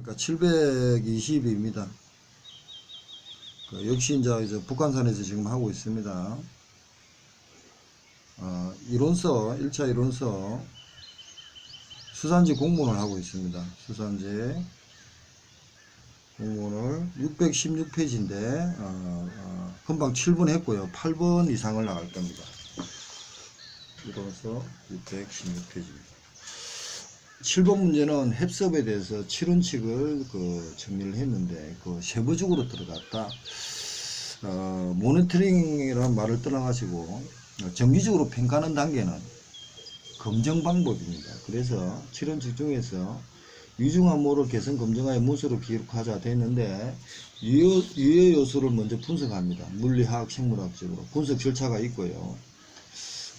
그러니까 720입니다. 역시 이제 북한산에서 지금 하고 있습니다. 이론서 1차 이론서 수산지 공문을 하고 있습니다. 수산지 공문을 616페이지인데 금방 7번 했고요. 8번 이상을 나갈 겁니다. 이론서 616페이지입니다. 7번 문제는 햅섭에 대해서 7원칙을 정리를 했는데 세부적으로 들어갔다. 모니터링이라는 말을 떠나가지고 정기적으로 평가하는 단계는 검증 방법입니다. 그래서 7원칙 중에서 위중함모를 개선 검증하여 문서로 기록하자 됐는데 유해 요소를 먼저 분석합니다. 물리학, 생물학적으로 분석 절차가 있고요.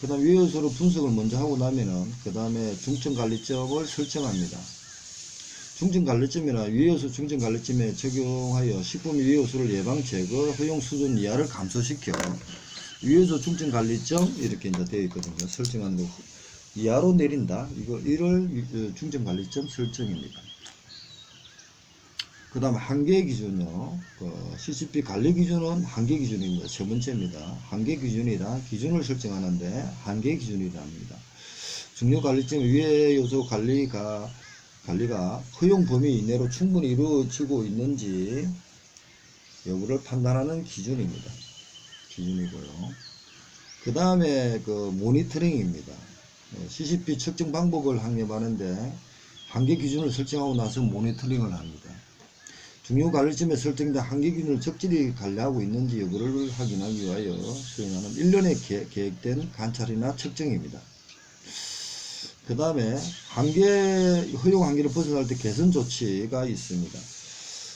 그 다음 유해 요소를 분석을 먼저 하고 나면은 그 다음에 중점관리점을 설정합니다. 중점관리점이나 유해 요소 중점관리점에 적용하여 식품 유해 요소를 예방 제거 허용 수준 이하를 감소시켜 유해 요소 중점관리점 이렇게 이제 되어 있거든요. 설정하는 거 이하로 내린다. 이를 중점관리점 설정입니다. 그 다음 한계 기준요. CCP 관리 기준은 한계 기준입니다. 세 번째입니다. 한계 기준이라 기준을 설정하는데 한계 기준이라 합니다. 중요 관리점 위해 요소 관리가 허용 범위 이내로 충분히 이루어지고 있는지 여부를 판단하는 기준입니다. 기준이고요. 그 다음에 모니터링입니다. CCP 측정 방법을 확립하는데 한계 기준을 설정하고 나서 모니터링을 합니다. 중요 관리점에 설정된 한계 기준을 적절히 관리하고 있는지 여부를 확인하기 위하여 수행하는 1년에 계획된 관찰이나 측정입니다. 그 다음에 허용 한계를 벗어날 때 개선 조치가 있습니다.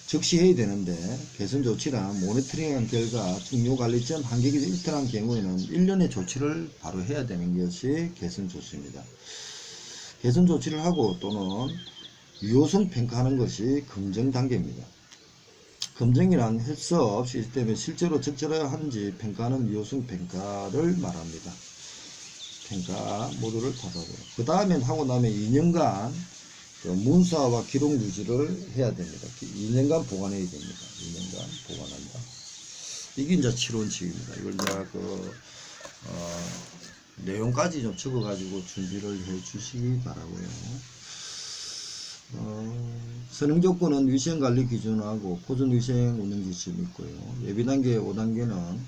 즉시 해야 되는데 개선 조치란 모니터링한 결과 중요 관리점 한계 기준 일탈한 경우에는 1년의 조치를 바로 해야 되는 것이 개선 조치입니다. 개선 조치를 하고 또는 유효성 평가하는 것이 검증 단계입니다. 검증이란 햅섭 시스템에 실제로 적절한지 평가하는 유효성 평가를 말합니다. 평가 모두를 닫아보고 그 다음에 하고 나면 2년간 문서와 기록 유지를 해야 됩니다. 2년간 보관해야 됩니다. 2년간 보관한다. 이게 이제 7원칙입니다. 이걸 이제 내용까지 좀 적어가지고 준비를 해 주시기 바라고요. 선행 조건은 위생관리 기준하고 포존위생 운영지침이 있고요. 예비단계 5단계는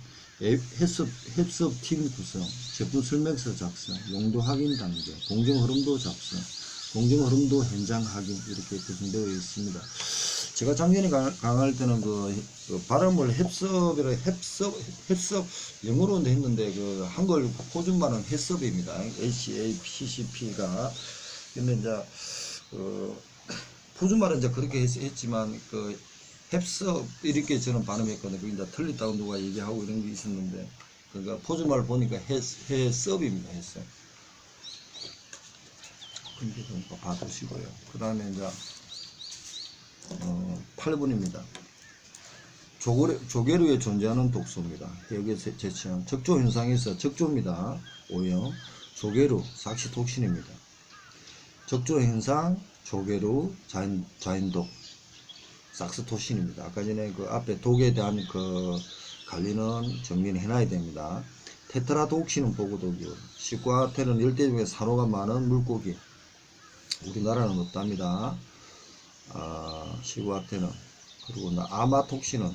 햅섭팀 구성, 제품 설명서 작성, 용도 확인 단계, 공정 흐름도 작성, 공정 흐름도 현장 확인 이렇게 구성되어 있습니다. 제가 작년에 강할 때는 발음을 햅섭 영어로 했는데 한글 표준말은 햅섭입니다. HACCP가 근데 이제 표준말은 이제 그렇게 했지만 햅섭 이렇게 저는 발음했거든요. 이제 틀렸다고 누가 얘기하고 이런 게 있었는데 그러니까 표준말 보니까 햅섭입니다. 햅섭. 그렇게 좀 봐두시고요. 그 다음에 이제 8번입니다. 조개류에 존재하는 독소입니다. 여기에 제시한 적조 현상에서 적조입니다. 오염 조개류 삭시톡신입니다. 적조 현상 조개류 자인독 삭스토신입니다. 아까 전에 앞에 독에 대한 관리는 정리를 해놔야 됩니다. 테트라독신은 보고독이요. 시과테는 열대중에 산호가 많은 물고기. 우리나라는 없답니다. 시과테는. 그리고 아마톡신은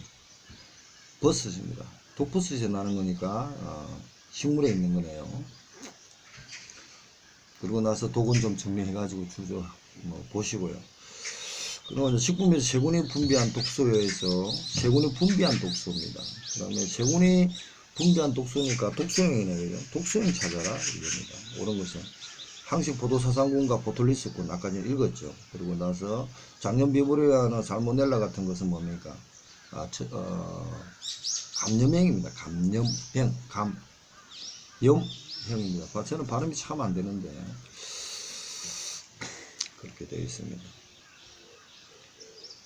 버섯입니다. 독버섯이 나는 거니까 식물에 있는 거네요. 그리고 나서 독은 좀 정리해가지고 보시고요. 그리고 식품에서 세균이 분비한 독소에서 세균이 분비한 독소입니다. 그 다음에 세균이 분비한 독소니까 독소형이네요. 독소형 찾아라 이겁니다. 이런 것은 항식 포도사상군과 보톨리스군 아까 전에 읽었죠. 그리고 나서 장염 비브리아나 살모넬라 같은 것은 뭡니까? 감염형입니다. 감염형입니다. 저는 발음이 참 안 되는데 그렇게 되어 있습니다.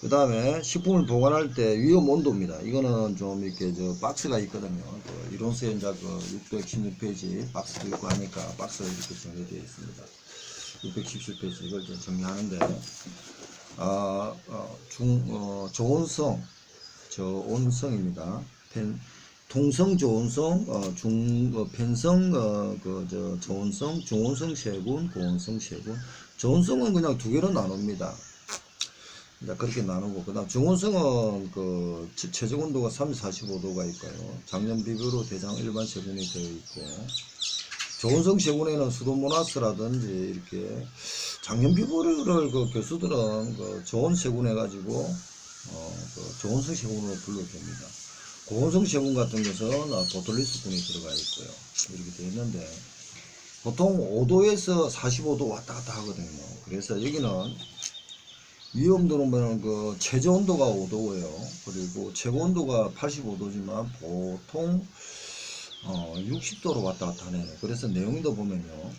그 다음에 식품을 보관할 때 위험 온도입니다. 이거는 좀 이렇게 박스가 있거든요. 이론서에 이제 616페이지 박스도 있고 하니까 박스가 이렇게 정리되어 있습니다. 617페이지 이걸 좀 정리하는데 저온성입니다. 통성 저온성, 편성 저온성, 중온성 세군, 고온성 세군. 저온성은 그냥 두 개로 나눕니다. 이제 그렇게 나누고, 그 다음 중온성은 최적 온도가 345도가 있고요. 작년 비교로 대장 일반 세군이 되어 있고, 저온성 세군에는 수도모나스라든지 이렇게 작년 비교를 교수들은 저온 세군 해가지고 저온성 세군으로 불러줍니다. 고온성 세군 같은 것은 보톨리스군이 들어가 있고요. 이렇게 되어 있는데, 보통 5도에서 45도 왔다 갔다 하거든요. 그래서 여기는 위험도는 보면 최저 온도가 5도고요. 그리고 최고 온도가 85도지만 보통 60도로 왔다 갔다 하네요. 그래서 내용도 보면요,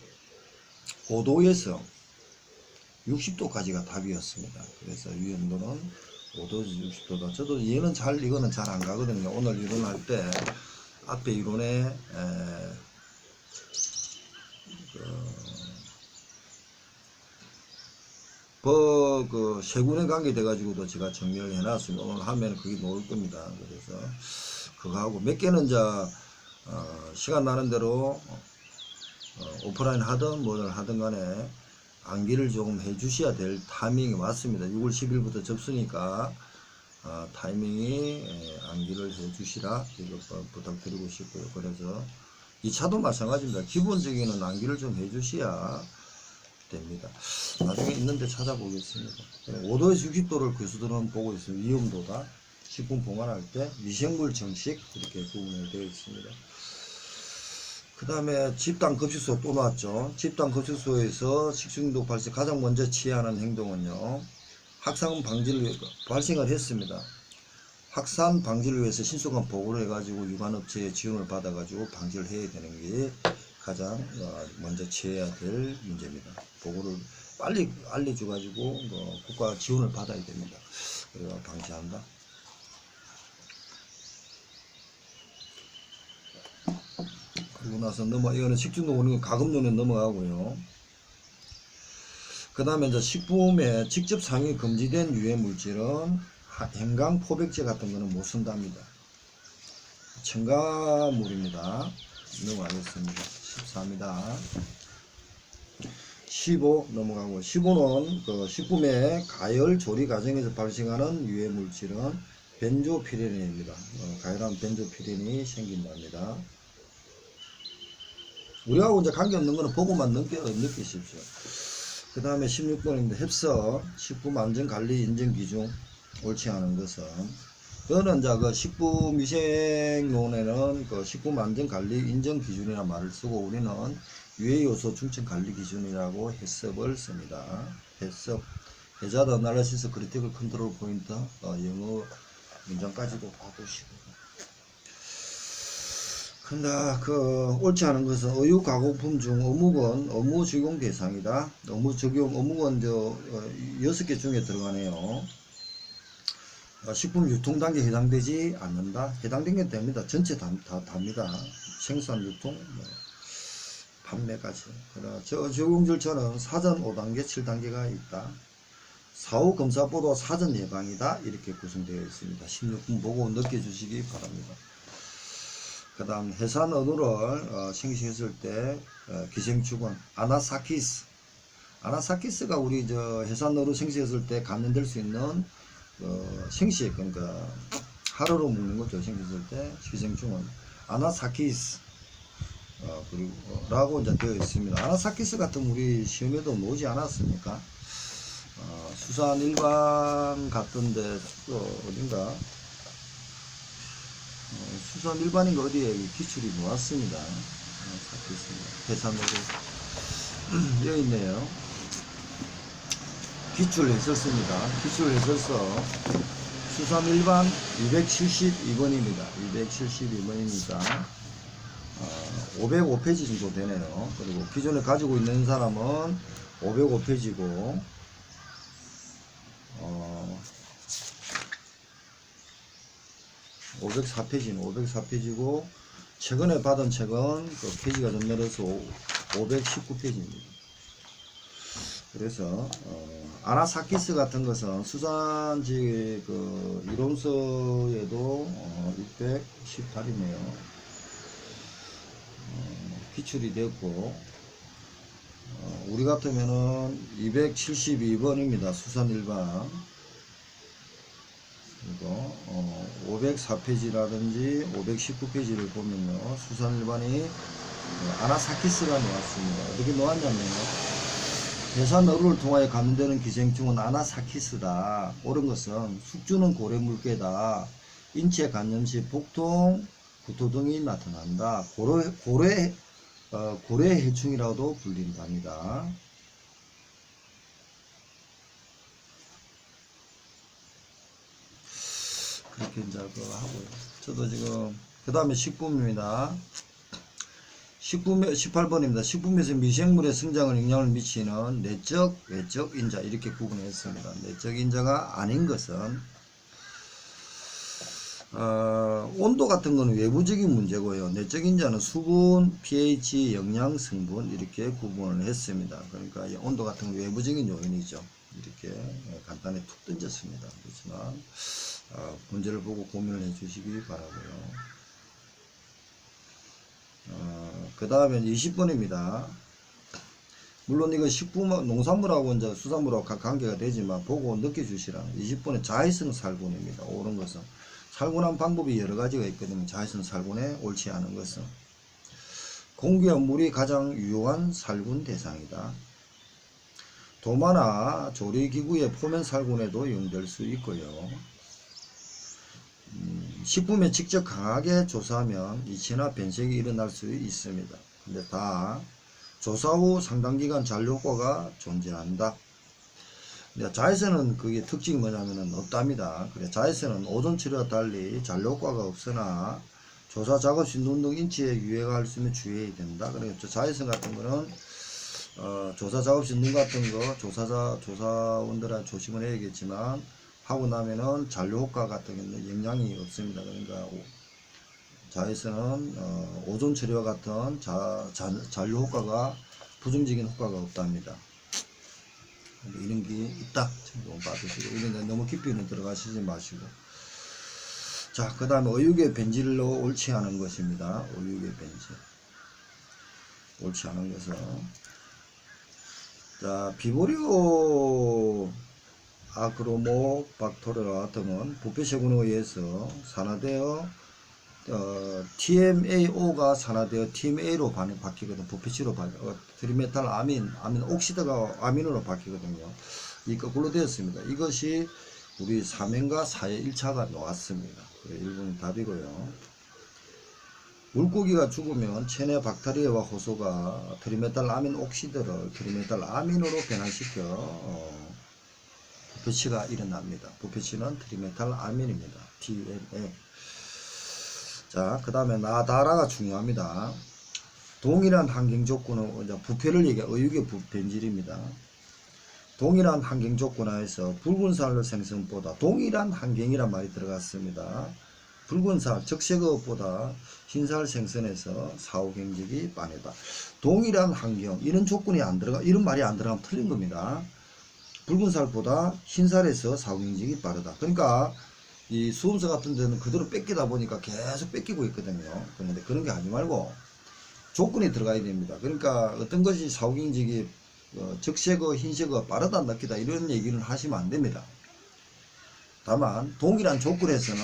5도에서 60도까지가 답이었습니다. 그래서 위험도는 5도에서 60도다. 저도 이거는 잘 안 가거든요. 오늘 이론할 때 앞에 이론에 세군에 관계돼 가지고도 제가 정리를 해놨습니다. 오늘 하면 그게 나올 겁니다. 그래서 그거하고 몇 개는 이제 시간 나는 대로 오프라인 하든 뭐를 하든 간에 암기를 조금 해주셔야 될 타이밍이 왔습니다. 6월 10일부터 접수니까 타이밍이 암기를 해주시라 이거 부탁드리고 싶고요. 그래서 2차도 마찬가지입니다. 기본적인 암기를 좀 해주셔야 됩니다. 나중에 있는데 찾아보겠습니다. 5도에서 60도를 교수들은 보고 있습니다. 위험도다. 식품 보관할 때 미생물 정식 이렇게 구분이 되어 있습니다. 그 다음에 집단 급식소 또 나왔죠. 집단 급식소에서 식중독 발생 가장 먼저 취해야 하는 행동은요, 확산 방지를 위해 발생을 했습니다. 확산 방지를 위해서 신속한 보고를 해가지고 유관업체의 지원을 받아가지고 방지를 해야 되는 게 가장 먼저 취해야 될 문제입니다. 보고를 빨리 알려줘가지고 국가 지원을 받아야 됩니다. 그래서 방지한다. 그리고 나서 이거는 식중독 오는 가금류는 넘어가고요. 그 다음에 이제 식품에 직접 사용이 금지된 유해 물질은 hen강 포백제 같은 거는 못 쓴답니다. 첨가물입니다. 넘어가겠습니다. 14입니다. 15 넘어가고, 15는 식품의 가열 조리 과정에서 발생하는 유해 물질은 벤조피레닌입니다. 가열한 벤조피렌이 생긴답니다. 우리하고 이제 관계없는 거는 보고만 느끼십시오. 그 다음에 16번입니다. 협서, 식품안전관리 인정기준, 옳지 않은 것은. 그거는 이제 식품위생론에는 식품안전관리 인정기준이라는 말을 쓰고, 우리는 유해요소 중증관리기준이라고 해석을 씁니다. 해석, 해자드 어널리시스 크리티컬 컨트롤 포인트, 영어 문장까지도 봐보시고. 근데 옳지 않은 것은 의유 가공품 중 어묵은 업무 적용 대상이다. 어묵은 6개 중에 들어가네요. 식품 유통 단계에 해당되지 않는다. 해당된 게 됩니다. 전체 답니다. 생산, 유통, 판매까지. 적용 절차는 사전 5단계, 7단계가 있다. 사후 검사보다 사전 예방이다. 이렇게 구성되어 있습니다. 16분 보고 느껴주시기 바랍니다. 그 다음 해산 어류를 생식했을 때 기생충은 아나사키스가 우리 해산 어류 생식했을 때 감염될 수 있는 생식, 그러니까 하루로 먹는 거죠. 생식했을 때 기생충은 아나사키스 그리고 라고 이제 되어 있습니다. 아나사키스 같은 우리 시험에도 나오지 않았습니까? 수산 일반 같은데 어딘가 수산 일반인가 어디에 기출이 나왔습니다. 해산으로 여기 있네요. 기출했었습니다. 기출했었어. 수산 일반 272번입니다. 272번이니까 505페이지 정도 되네요. 그리고 기존에 가지고 있는 사람은 505페이지고 504페이지는 504페이지고 최근에 받은 책은 페이지가 좀 늘어서 519페이지입니다. 그래서 아나사키스 같은 것은 수산지 그 이론서에도 618이네요. 기출이 됐고, 우리 같으면은 272번입니다. 수산 일반. 그리고 504페이지라든지 519페이지를 보면요, 수산 일반이 아나사키스가 놓았습니다. 어떻게 놓았냐면요, 해산 어류를 통하여 감염되는 기생충은 아나사키스다. 옳은 것은 숙주는 고래 물개다. 인체 감염 시 복통, 구토 등이 나타난다. 고래 해충이라고도 불린답니다. 그렇게 이제 하고요. 저도 지금 그 다음에 식품입니다. 18번입니다. 식품에서 미생물의 성장을 영향을 미치는 내적, 외적 인자 이렇게 구분했습니다. 내적 인자가 아닌 것은 온도 같은 것은 외부적인 문제고요. 내적 인자는 수분, pH, 영양, 성분 이렇게 구분을 했습니다. 그러니까 온도 같은 건 외부적인 요인이죠. 이렇게 간단히 툭 던졌습니다. 그렇지만 문제를 보고 고민을 해 주시기 바라고요. 그 다음에 20번입니다. 물론 이거 농산물하고 이제 수산물하고 관계가 되지만 보고 느껴주시라. 20번에 자외선 살균입니다. 옳은 것은 살균한 방법이 여러 가지가 있거든요. 자외선 살균에 옳지 않은 것은 공기와 물이 가장 유용한 살균 대상이다. 도마나 조리기구의 표면 살균에도 이용될 수 있고요. 식품에 직접 강하게 조사하면 이체나 변색이 일어날 수 있습니다. 근데 다 조사 후 상당 기간 잔류 효과가 존재한다. 근데 자외선은 그게 특징이 뭐냐면은 없답니다. 그래 자외선은 오존 치료와 달리 잔류 효과가 없으나 조사 작업 시 눈 등 인체에 유해가 할 수 있으면 주의해야 된다. 그러니까 자외선 같은 거는 조사 작업 시 눈 같은 거 조사원들은 조심을 해야겠지만 하고 나면은 잔류 효과 같은 경우는 영향이 없습니다. 그러니까 자외선은 오존 처리와 같은 잔류 효과가 부정적인 효과가 없답니다. 이런 게 있다. 좀 봐주시고 이런 데 너무 깊이는 들어가시지 마시고. 자, 그 다음에 어육의 변질로 옳지 않은 것입니다. 어육의 변질. 옳지 않은 것은 자, 비보리오 아크로모 박토레라 등은 부패세균에 의해서 산화되어 TMAO가 산화되어 TMA로 바뀌거든. 부패치로 트리메탈 아민 옥시드가 아민으로 바뀌거든요. 이 거꾸로 되었습니다. 이것이 우리 3행과 4의 1차가 나왔습니다. 1번이 답이고요. 물고기가 죽으면 체내 박테리아와 호소가 트리메탈 아민 옥시드를 트리메탈 아민으로 변환시켜 부패치가 일어납니다. 부패치는 트리메탈 아민입니다. TMA. 자, 그 다음에 나다라가 중요합니다. 동일한 환경 조건은 부패를 얘기해 어육의 변질입니다. 동일한 환경 조건 하에서 붉은 살 생성보다 동일한 환경이란 말이 들어갔습니다. 붉은 살 적색어보다 흰살 생선에서 사후 경직이 빠르다. 동일한 환경 이런 조건이 안 들어가 이런 말이 안 들어가면 틀린 겁니다. 붉은 살보다 흰살에서 사후 경직이 빠르다. 그러니까 이 수험서 같은 데는 그대로 뺏기다 보니까 계속 뺏기고 있거든요. 그런데 그런 게 하지 말고 조건이 들어가야 됩니다. 그러니까 어떤 것이 사후 경직이 적색어 흰색어 빠르다 느끼다 이런 얘기는 하시면 안 됩니다. 다만 동일한 조건에서는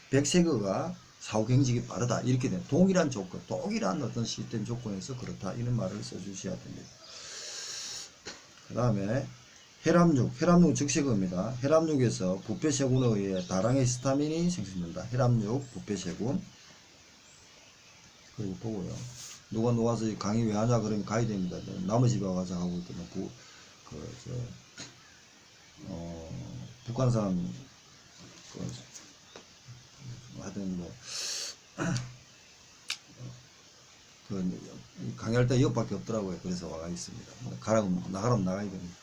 백색어가 사후 경직이 빠르다 이렇게 돼요. 동일한 조건, 동일한 어떤 시스템 조건에서 그렇다 이런 말을 써주셔야 됩니다. 그 다음에 혈압육 적색어입니다. 혈압육에서 부패세균에 의해 다량의 히스타민이 생성된다. 혈압육, 부패세균. 그리고 보고요. 누가 놓아서 강의 왜 하냐 그러면 가야 됩니다. 남의 집에 와서 하고 있더니 북한 사람 하여튼 강의할 때 이것밖에 없더라고요. 그래서 와가 있습니다. 나가라면 나가야 됩니다.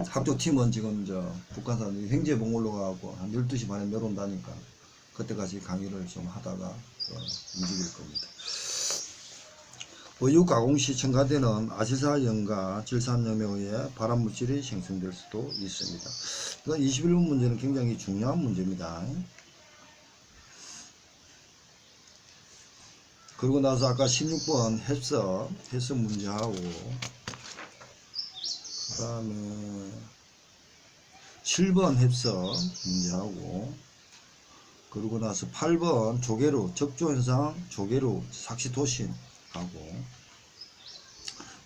학교 팀은 지금 북한 사람들이 행제봉골로 가고 한 12시 반에 내려온다니까 그때까지 강의를 좀 하다가 움직일 겁니다. 어육 가공 시 첨가되는 아시사연과 질산염에 의해 발암물질이 생성될 수도 있습니다. 21번 문제는 굉장히 중요한 문제입니다. 그리고 나서 아까 16번 해석 문제하고, 그 다음에 7번 해석 문제하고, 그리고 나서 8번 조개로 적조현상 조개로 삭시토신하고,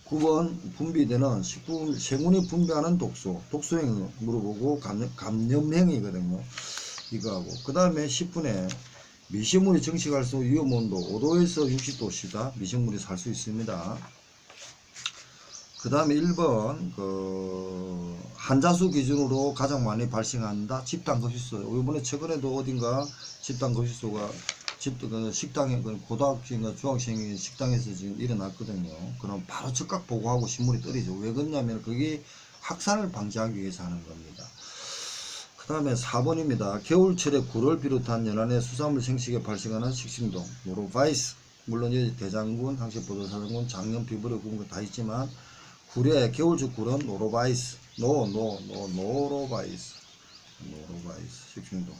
9번 분비되는 식품 생운이 분비하는 독소행 물어보고 감염행이거든요. 이거하고, 그 다음에 10분에 미생물이 증식할 수 위험온도 5도에서 60도씨다. 미생물이 살 수 있습니다. 그 다음에 1번 한자수 기준으로 가장 많이 발생한다. 집단급식소. 이번에 최근에도 어딘가 집단급식소가 식당에 고등학생과 중학생이 식당에서 지금 일어났거든요. 그럼 바로 즉각 보고하고 신문이 떨어지죠. 왜 그러냐면 그게 확산을 방지하기 위해서 하는 겁니다. 그 다음에 4번입니다. 겨울철에 굴을 비롯한 연안의 수산물 생식에 발생하는 식중독, 노로바이러스. 물론 여기 대장군, 항체포도사장군, 장염, 비브리오 그런 거 다 있지만 굴에 겨울철 굴은 노로바이러스, 노로바이러스 식중독.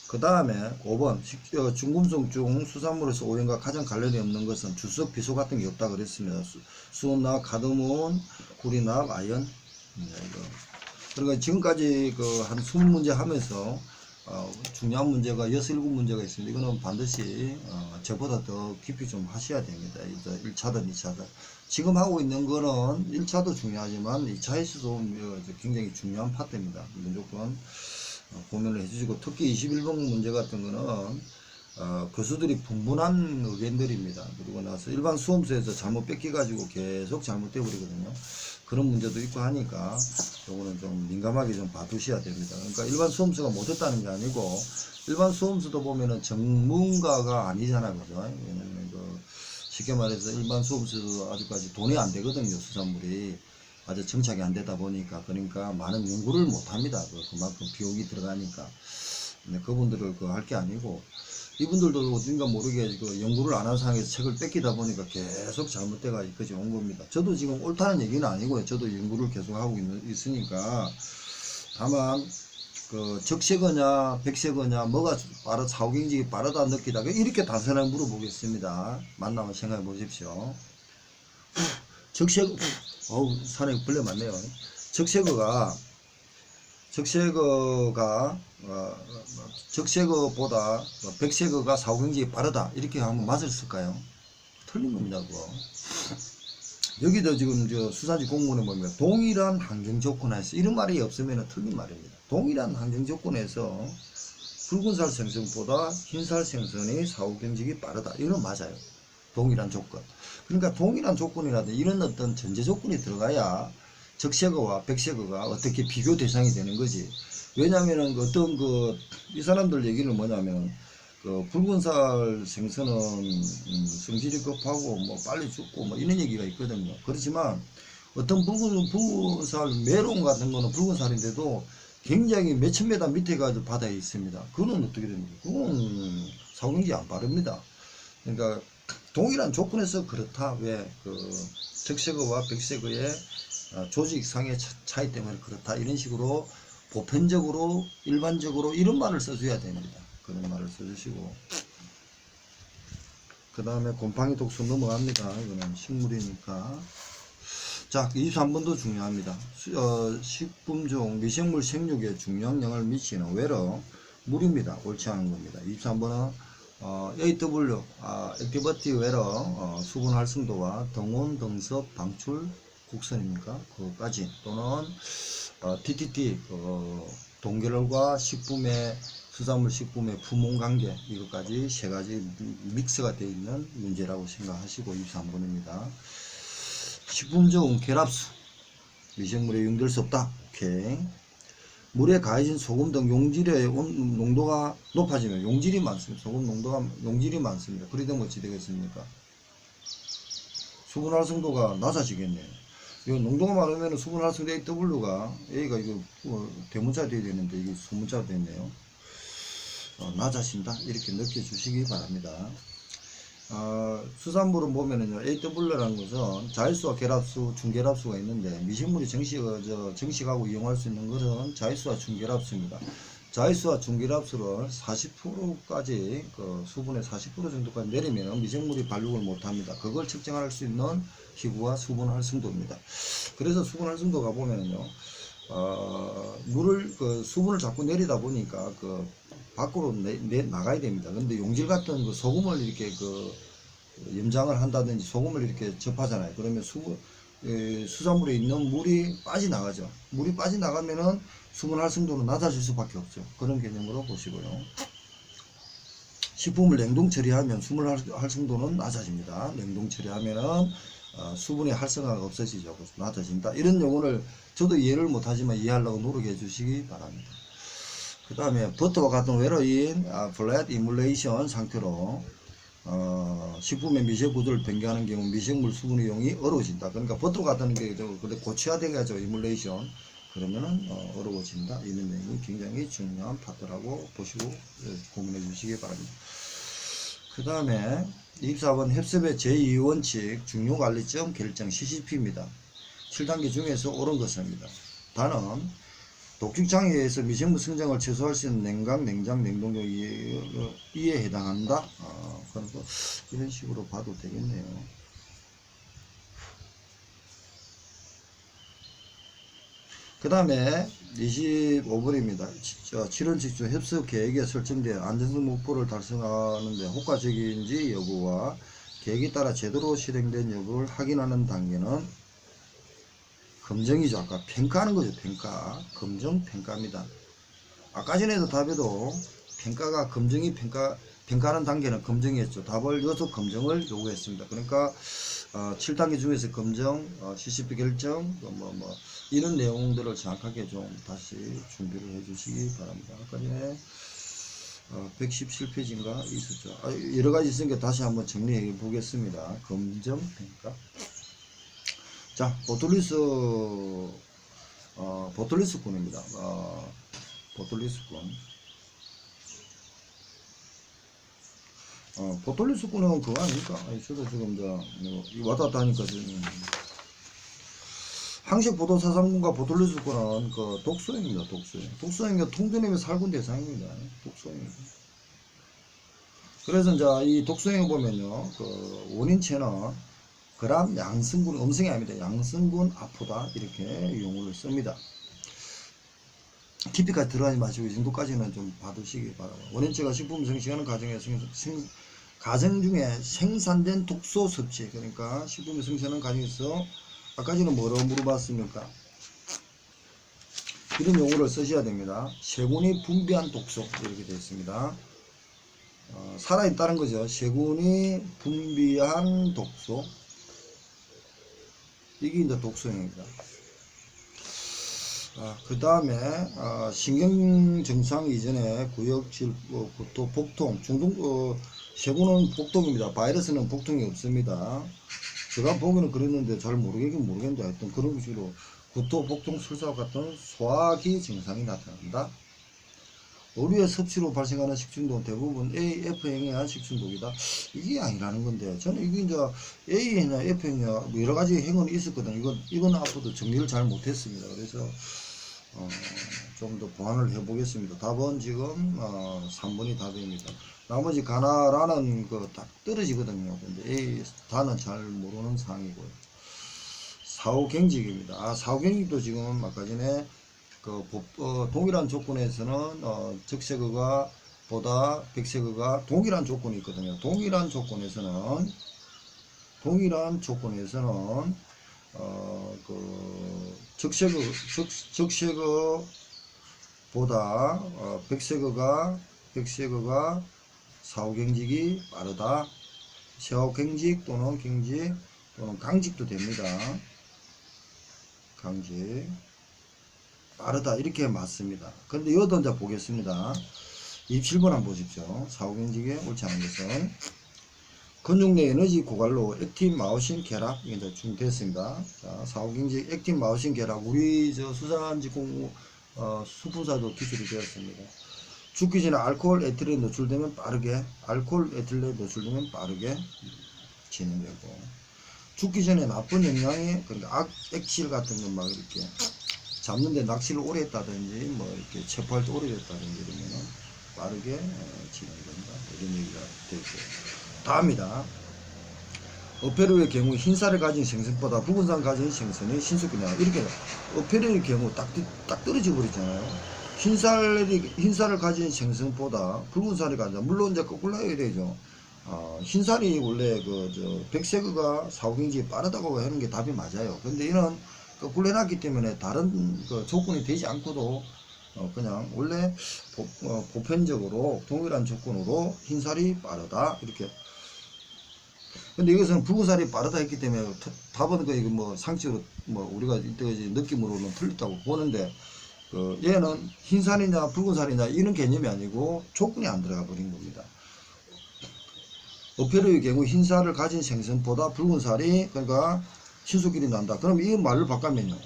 그 다음에 5번 중금속 수산물에서 오염과 가장 관련이 없는 것은 주석, 비소 같은 게 없다 그랬습니다. 수온납, 카드몬, 구리납, 아연. 그러니까 지금까지 한 20문제 하면서 중요한 문제가 6, 7문제가 있습니다. 이거는 반드시 저보다 더 깊이 좀 하셔야 됩니다. 1차든 2차든. 지금 하고 있는 거는 1차도 중요하지만 2차에서도 굉장히 중요한 파트입니다. 무조건 고민을 해주시고, 특히 21번 문제 같은 거는 교수들이 분분한 의견들입니다. 그리고 나서 일반 수험서에서 잘못 뺏겨가지고 계속 잘못돼 버리거든요. 그런 문제도 있고 하니까 요거는 좀 민감하게 좀 봐두셔야 됩니다. 그러니까 일반 수험서가 못했다는 게 아니고, 일반 수험서도 보면은 전문가가 아니잖아요. 그죠? 왜냐면 쉽게 말해서 일반 수험서도 아직까지 돈이 안 되거든요. 수산물이 아주 정착이 안 되다 보니까. 그러니까 많은 연구를 못 합니다. 그만큼 비용이 들어가니까. 근데 그분들을 할 게 아니고, 이분들도 어딘가 모르게 연구를 안 한 상황에서 책을 뺏기다 보니까 계속 잘못돼가 여기까지 온 겁니다. 저도 지금 옳다는 얘기는 아니고요. 저도 연구를 계속 하고 있으니까. 다만 적색어냐 백색어냐 뭐가 사후경직이 빠르다 느끼다, 이렇게 단순하게 물어보겠습니다. 만나면 생각해 보십시오. 적색어, 산에 벌레 많네요. 적색어보다 백색어가 사후경직이 빠르다, 이렇게 하면 맞을 쓸까요? 틀린 겁니다. 그거. 여기도 지금 수산지 공문에 보면 동일한 환경 조건에서, 이런 말이 없으면 틀린 말입니다. 동일한 환경 조건에서 붉은살 생성보다 흰살 생성의 사후경직이 빠르다, 이건 맞아요. 동일한 조건. 그러니까 동일한 조건이라도 이런 어떤 전제 조건이 들어가야 적색어와 백색어가 어떻게 비교 대상이 되는 거지. 왜냐면은 이 사람들 얘기는 뭐냐면 붉은살 생선은 성질이 급하고 빨리 죽고 이런 얘기가 있거든요. 그렇지만 어떤 붉은살 메론 같은 거는 붉은살인데도 굉장히 몇천 메다 밑에 가서 바다에 있습니다. 그건 어떻게 됩니까? 그건 사후경직이 안 빠릅니다. 그러니까 동일한 조건에서 그렇다. 왜 적색어와 백색어의 조직상의 차이 때문에 그렇다, 이런 식으로 보편적으로 일반적으로 이런 말을 써줘야 됩니다. 그런 말을 써주시고, 그 다음에 곰팡이 독소 넘어갑니다. 이거는 식물이니까. 자, 23번도 중요합니다. 식품 중 미생물 생육에 중요한 영향을 미치는 외로 물입니다. 옳지 않은 겁니다. 23번은 AW, 액티비티 외로 수분 활성도와 등온, 등섭, 방출, 곡선입니까? 그거까지, 또는 TTT 동결과 수산물 식품의 품목 관계, 이것까지 세 가지 믹스가 되어 있는 문제라고 생각하시고 23번입니다. 식품 중 결합수, 미생물에 용될 수 없다. 오케이. 물에 가해진 소금 등 용질의 농도가 높아지면 용질이 많습니다. 소금 농도가 용질이 많습니다. 그리 되면 어찌 되겠습니까? 수분 활성도가 낮아지겠네요. 이 농도가 많으면 수분 활성도 AW가 A가 대문자 되어야 되는데 이게 소문자 됐네요. 낮아진다, 이렇게 느껴주시기 바랍니다. 수산물은 보면은요, AW라는 것은 자율수와 결합수, 중결합수가 있는데, 미생물이 정식하고 이용할 수 있는 것은 자율수와 중결합수입니다. 자율수와 중결합수를 40%까지, 수분의 40% 정도까지 내리면 미생물이 발육을 못합니다. 그걸 측정할 수 있는 기구가 수분 활성도입니다. 그래서 수분 활성도가 보면은요, 수분을 자꾸 내리다 보니까, 밖으로 나가야 됩니다. 근데 용질 같은 소금을 이렇게 염장을 한다든지 소금을 이렇게 접하잖아요. 그러면 수산물에 있는 물이 빠져나가죠. 물이 빠져나가면은 수분 활성도는 낮아질 수밖에 없죠. 그런 개념으로 보시고요. 식품을 냉동 처리하면 수분 활성도는 낮아집니다. 냉동 처리하면은 수분의 활성화가 없어지죠. 낮아진다. 이런 용어를 저도 이해를 못하지만 이해하려고 노력해 주시기 바랍니다. 그 다음에 버터와 같은 외로인 플랫 이뮬레이션 상태로 식품의 미세 구조를 변경하는 경우 미생물 수분의 이용이 어려워진다. 그러니까 버터 같은 게 고체화돼가지고 이뮬레이션 그러면은 어려워진다. 이런 내용이 굉장히 중요한 파트라고 보시고 고민해 주시기 바랍니다. 그 다음에 24번 헵습의 제2원칙 중요관리점 결정 CCP입니다. 7단계 중에서 옳은 것입니다. 단은 독촉장애에 의해서 미생물 성장을 최소화할 수 있는 냉각, 냉장, 냉동용 이에 해당한다. 그래서 이런 식으로 봐도 되겠네요. 그 다음에 25번입니다. 7원칙 중 협습 계획에 설정된 안전성 목표를 달성하는 데 효과적인지 여부와 계획에 따라 제대로 실행된 여부를 확인하는 단계는 검증이죠. 아까 평가하는 거죠. 평가. 검증, 평가입니다. 아까 전에도 답에도 평가가 검증이 평가하는 단계는 검증이었죠. 답을 여기서 검증을 요구했습니다. 그러니까 7단계 중에서 검증, CCP 결정, 이런 내용들을 정확하게 좀 다시 준비를 해 주시기 바랍니다. 아까 전에 117페이지인가 있었죠. 여러 가지 있으니까 다시 한번 정리해 보겠습니다. 검증, 평가. 자, 보톨리스군입니다. 보톨리스군. 보톨리스군은 그거 아닙니까? 저도 지금 왔다 갔다 하니까 지금 항식 보도사상군과 보톨리스군은 독소입니다. 독소행은 통조림에 살군 대상입니다. 독소행입니다. 그래서 이제 이 독소행을 보면요, 원인체는 그람 양성분, 음성이 아닙니다. 양성분 아프다. 이렇게 용어를 씁니다. 깊이까지 들어가지 마시고 이 정도까지는 좀 받으시기 바랍니다. 원인체가 식품 생식하는 가정 중에 생산된 독소 섭취, 그러니까 식품을 생산하는 과정에서 아까 전에 뭐라고 물어봤습니까? 이런 용어를 쓰셔야 됩니다. 세균이 분비한 독소 이렇게 되어 있습니다. 살아있다는 거죠. 세균이 분비한 독소, 이게 이제 독소행입니다. 그 다음에 신경 증상 이전에 구역질, 구토, 복통, 중동, 세균은 복통입니다. 바이러스는 복통이 없습니다. 제가 보기는 그랬는데 잘 모르겠는데 하여튼 그런 식으로 구토, 복통, 설사와 같은 소화기 증상이 나타난다. 오류의 섭취로 발생하는 식중독은 대부분 A, F행에 의한 식중독이다. 이게 아니라는 건데, 저는 이게 이제 A행이나 F행이나 여러 가지 행은 있었거든요. 이건 앞으로도 정리를 잘 못했습니다. 그래서, 좀 더 보완을 해보겠습니다. 답은 지금, 3번이 답입니다. 나머지 가나라는 딱 떨어지거든요. 근데 A, 다는 잘 모르는 상황이고요. 사후경직입니다. 사후경직도 지금 아까 전에 동일한 조건에서는 적색어가 보다 백색어가 동일한 조건이 있거든요. 동일한 조건에서는 적색어보다 백색어가 사후경직이 빠르다. 사후경직 또는 경직 또는 강직도 됩니다. 강직 빠르다 이렇게 맞습니다. 그런데 여기도 이제 보겠습니다. 27번 한번 보십시오. 사후경직에 옳지 않은 것은 근육 내 에너지 고갈로 액틴 마오신 결합 이게 이제 준비됐습니다. 자, 사후경직 액틴 마오신 결합 우리 수산직공 수분사도 기술이 되었습니다. 죽기 전에 알코올 에틸에 노출되면 빠르게, 알코올 에틸에 노출되면 빠르게 진행되고, 죽기 전에 나쁜 영향이, 그러니까 액실 같은 거 막 이렇게 잡는데 낚시를 오래 했다든지 뭐 이렇게 체포할 때 오래됐다든지 이러면은 빠르게 진행된다, 이런 얘기가 되고. 다음이다. 어패류의 경우 흰살을 가진 생선보다 붉은살 가진 생선이 신속이냐, 이렇게 어패류의 경우 딱 떨어져 버리잖아요. 흰살을 가진 생선보다 붉은살이 가진, 물론 이제 거꾸로 해야 되죠. 흰살이 원래 백세그가 사후경직이 빠르다고 하는 게 답이 맞아요. 근데 이는 거꾸로 해놨기 때문에 다른 조건이 되지 않고도 그냥 원래 보편적으로 동일한 조건으로 흰살이 빠르다, 이렇게. 근데 이것은 붉은살이 빠르다 했기 때문에 답은 이거 뭐 상식으로 뭐 우리가 이때까지 느낌으로는 틀렸다고 보는데, 얘는 흰살이냐 붉은살이냐 이런 개념이 아니고 조건이 안 들어가 버린 겁니다. 어패류의 경우 흰살을 가진 생선보다 붉은살이, 그러니까 신속길이 난다. 그럼 이 말을 바꾸면요,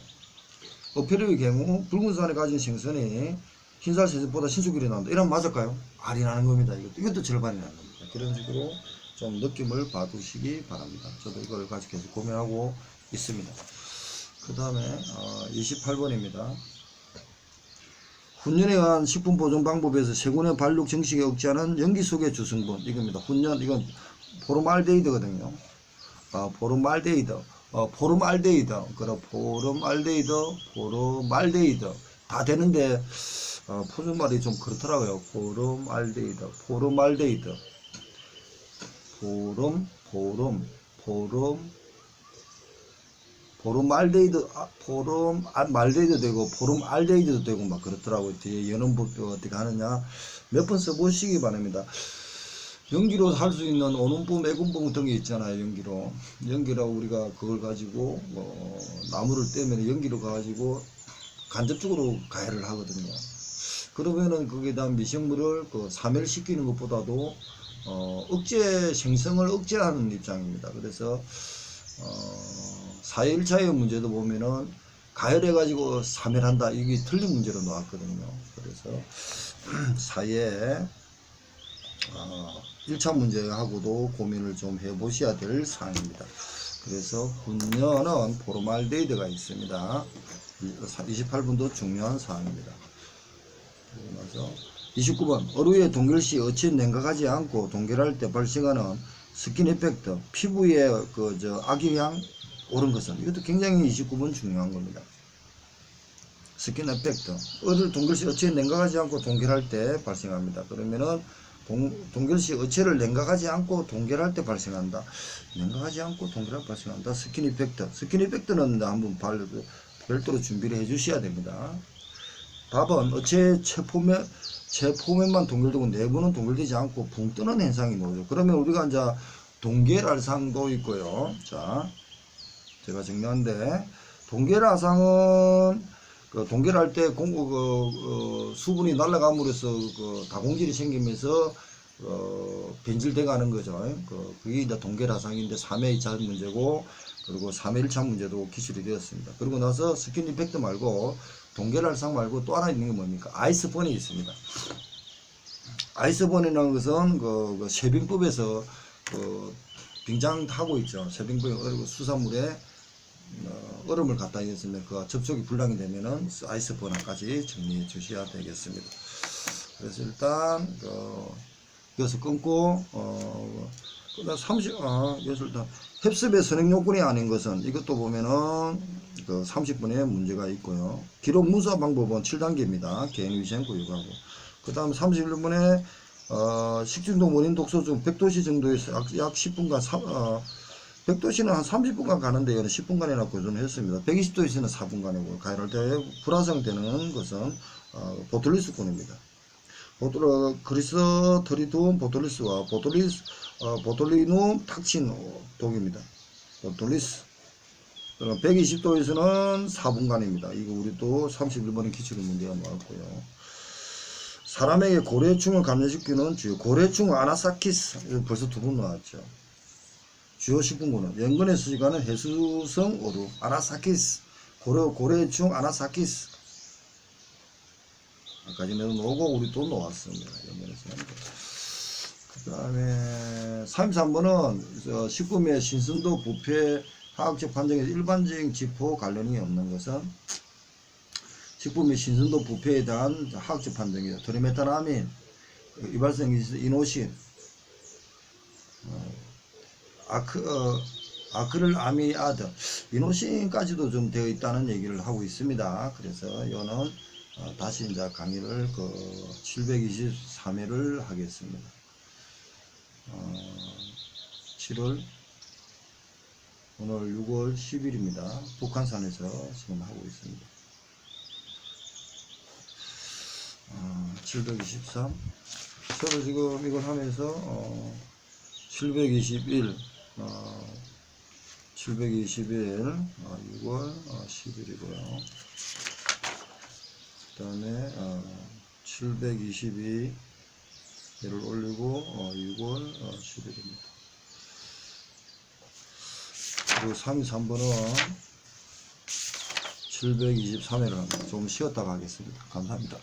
어패류의 경우 붉은살을 가진 생선이 흰살 생선보다 신속길이 난다, 이러면 맞을까요? 알이 나는 겁니다. 이것도 절반이 나는 겁니다. 그런 식으로 좀 느낌을 봐두시기 바랍니다. 저도 이걸 가지고 계속 고민하고 있습니다. 그 다음에 28번입니다. 훈연에 의한 식품 보존 방법에서 세균의 발육 정식에 억제하는 연기 속의 주성분, 이겁니다. 훈연, 이건 포름알데히드거든요. 포름알데히드, 포름알데히드 다 되는데 표준말이 좀 그렇더라고요. 포름알데히드, 말데히드 되고 포름알데히드도 되고 막 그렇더라고요. 뒤에 연음법이 어떻게 하느냐 몇 번 써보시기 바랍니다. 연기로 할 수 있는 온음분, 매군분 등이 있잖아요. 연기로 우리가 그걸 가지고 나무를 떼면 연기로 가지고 간접적으로 가해를 하거든요. 그러면은 거기에 대한 미생물을 사멸시키는 것보다도 생성을 억제하는 입장입니다. 그래서 4회 1차의 문제도 보면은 가열해가지고 사멸한다, 이게 틀린 문제로 나왔거든요. 그래서 4회 1차 문제하고도 고민을 좀 해보셔야 될 사항입니다. 그래서 훈연은 포름알데히드가 있습니다. 28번도 중요한 사항입니다. 그리고 나서 29번, 어루의 동결시 어치 냉각하지 않고 동결할 때 발생하는 스킨 이펙트, 피부에 악영향 오른 것은, 이것도 굉장히 29번 중요한 겁니다. 스킨 이펙트, 어를 동결시 어치에 냉각하지 않고 동결할 때 발생합니다. 그러면은 동결시 어체를 냉각하지 않고 동결할 때 발생한다. 냉각하지 않고 동결할 때 발생한다. 스킨 이펙트. 스킨 이펙트는 한번 별도로 준비를 해 주셔야 됩니다. 답은 어체 체포면만 동결되고 내부는 동결되지 않고 붕 뜨는 현상이 나오죠. 그러면 우리가 이제 동결알상도 있고요. 자, 제가 정리하는데, 동결알상은 동결할 때 수분이 날아감으로써 다공질이 생기면서 변질돼 가는 거죠. 그게 이제 동결알상인데 3회 2차 문제고, 그리고 3회 1차 문제도 기출이 되었습니다. 그리고 나서 스킨 이펙트 말고 동결알상 말고 또 하나 있는 게 뭡니까? 아이스번이 있습니다. 아이스번이라는 것은 쉐빙법에서 빙장하고 있죠. 쉐빙법에 수산물에 얼음을 갖다 넣으면 그 접촉이 불량이 되면은 아이스번화까지 정리해 주셔야 되겠습니다. 그래서 일단 여기서 끊고 그다음 30 일단 흡습의 선행 요건이 아닌 것은, 이것도 보면은 30번에 문제가 있고요. 기록 문서 방법은 7단계입니다. 개인위생 구역하고. 그 다음 31번에 식중독 원인 독소 중 100도씨 정도에서 약 10분간 100도씨는 한 30분간 가는데 이거는 10분간이나 고정했습니다. 120도씨는 4분간이고, 가열할 때 불활성되는 것은 보툴리스콘입니다. 그리스트리둠 보툴리스와 보툴리눔 탁친 독입니다. 보툴리스. 120도에서는 4분간입니다. 이거 우리 또 31번의 기출 문제가 나왔고요. 사람에게 고래충을 감염시키는 주요, 고래충 아나사키스, 벌써 2번 나왔죠. 주요 식품군은 연근에 수식하는 해수성 어류 아나사키스, 고래충 아나사키스. 아까 전에도 놓고 우리 또 놓았습니다. 그 다음에 33번은 19매 신선도 부패 화학적 판정에서 일반적인 지표 관련이 없는 것은 19매 신선도 부패에 대한 화학적 판정이다. 트리메탄아민, 이발성 이노신, 아크릴 아미아드, 이노신까지도 좀 되어 있다는 얘기를 하고 있습니다. 그래서 이거는 다시 이제 강의를 723회를 하겠습니다. 7월 오늘 6월 10일입니다. 북한산에서 지금 하고 있습니다. 723 서로 지금 이걸 하면서 721 721 6월 10일이고요. 그 다음에 722 얘를 올리고 6월 10일입니다. 그리고 33번은 723회를 합니다. 좀 쉬었다가 하겠습니다. 감사합니다.